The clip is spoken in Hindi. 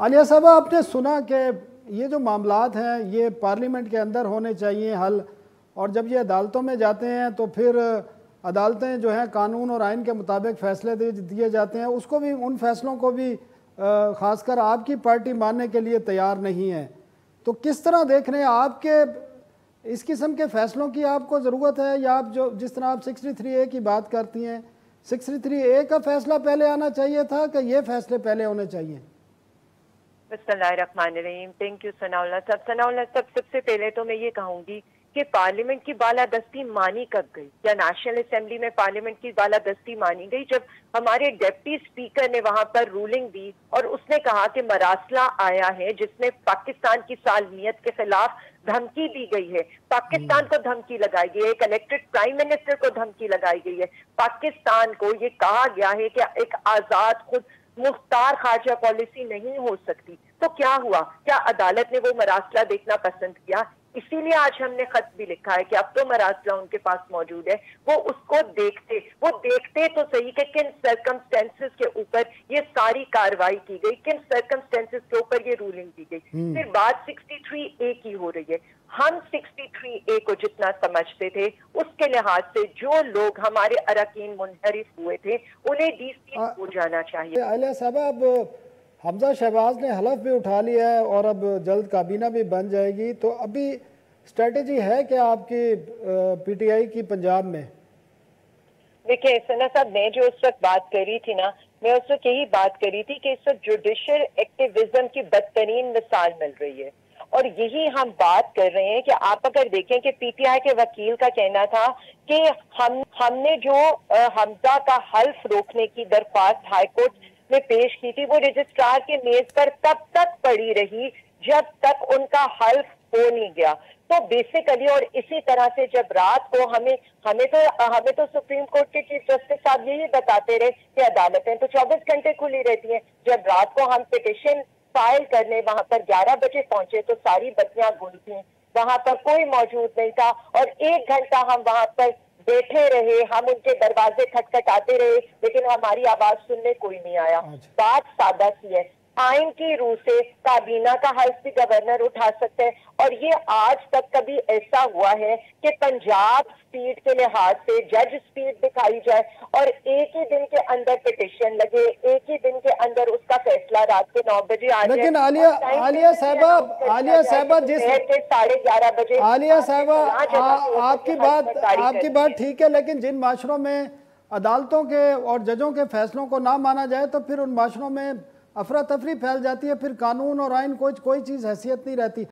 आलिया साहब, आपने सुना कि ये जो मामलात हैं ये पार्लियामेंट के अंदर होने चाहिए हल, और जब ये अदालतों में जाते हैं तो फिर अदालतें जो हैं कानून और आइन के मुताबिक फ़ैसले दिए जाते हैं, उसको भी, उन फैसलों को भी ख़ासकर आपकी पार्टी मानने के लिए तैयार नहीं है। तो किस तरह देख रहे हैं आपके इस किस्म के फ़ैसलों की आपको ज़रूरत है, या आप जो जिस तरह आप 63A की बात करती हैं, 63A का फ़ैसला पहले आना चाहिए था कि ये फ़ैसले पहले होने चाहिए? बिस्मिल्लाहिर्रहमानिर्रहीम। थैंक यू सनाउल्लाह साहब। सनाउल्लाह साहब, सबसे पहले तो मैं ये कहूंगी कि पार्लियामेंट की बालादस्ती मानी कब गई, या नेशनल असेंबली में पार्लियामेंट की बालादस्ती मानी गई जब हमारे डिप्टी स्पीकर ने वहां पर रूलिंग दी और उसने कहा कि मरासला आया है जिसमें पाकिस्तान की सालमियत के खिलाफ धमकी दी गई है, पाकिस्तान को धमकी लगाई गई है, एक इलेक्टेड प्राइम मिनिस्टर को धमकी लगाई गई है, पाकिस्तान को ये कहा गया है कि एक आजाद खुद मुख्तार खारजा पॉलिसी नहीं हो सकती। तो क्या हुआ? क्या अदालत ने वो मरासला देखना पसंद किया? इसीलिए आज हमने खत भी लिखा है कि अब तो मरासला उनके पास मौजूद है, वो उसको देखते तो सही कि किन सर्कमस्टेंसेस के ऊपर ये सारी कार्रवाई की गई, किन सर्कमस्टेंसेस के ऊपर ये रूलिंग की गई। फिर बात 63A की हो रही है। हम 63A को जितना समझते थे उसके लिहाज से जो लोग हमारे अरकान मुनहरिफ हुए थे उन्हें डीसी हो जाना चाहिए। आलिया साहब, अब हमजा शहबाज ने हलफ भी उठा लिया है और अब जल्द काबीना भी बन जाएगी, तो अभी स्ट्रेटजी है क्या आपकी PTI की पंजाब में? देखिए सना साहब, मैं जो उस वक्त बात कर रही थी ना, मैं उस वक्त यही बात कर रही थी कि इस वक्त जुडिशियल एक्टिविज्म की बदतरीन मिसाल मिल रही है, और यही हम बात कर रहे हैं कि आप अगर देखें कि PTI के वकील का कहना था कि हमने जो हमजा का हल्फ रोकने की दरख्वास्त हाईकोर्ट में पेश की थी वो रजिस्ट्रार के मेज पर तब तक पड़ी रही जब तक उनका हल्फ हो नहीं गया। तो बेसिकली, और इसी तरह से जब रात को हमें तो सुप्रीम कोर्ट के चीफ जस्टिस साहब यही बताते रहे कि अदालतें तो 24 घंटे खुली रहती हैं। जब रात को हम पिटिशन फाइल करने वहां पर 11 बजे पहुंचे तो सारी बत्तियां गुल थी, वहां पर कोई मौजूद नहीं था, और 1 घंटा हम वहां पर बैठे रहे, हम उनके दरवाजे खटखटाते रहे, लेकिन हमारी आवाज सुनने कोई नहीं आया। बात सादा सी है, आइन की रूह से काबीना का हल्फ भी गवर्नर उठा सकते हैं, और ये आज तक कभी ऐसा हुआ है कि पंजाब स्पीड के लिहाज से जज स्पीड दिखाई जाए और एक ही दिन के अंदर पिटिशन लगे, एक ही दिन के अंदर उसका फैसला रात के 9 बजे आ जाए। लेकिन आलिया साहबा जिस 11:30 बजे, आलिया साहबा, आपकी बात ठीक है, लेकिन जिन माशरों में अदालतों के और जजों के फैसलों को ना माना जाए तो फिर उन माशरों में अफरा तफरी फैल जाती है, फिर कानून और आइन कोई चीज़ हैसियत नहीं रहती।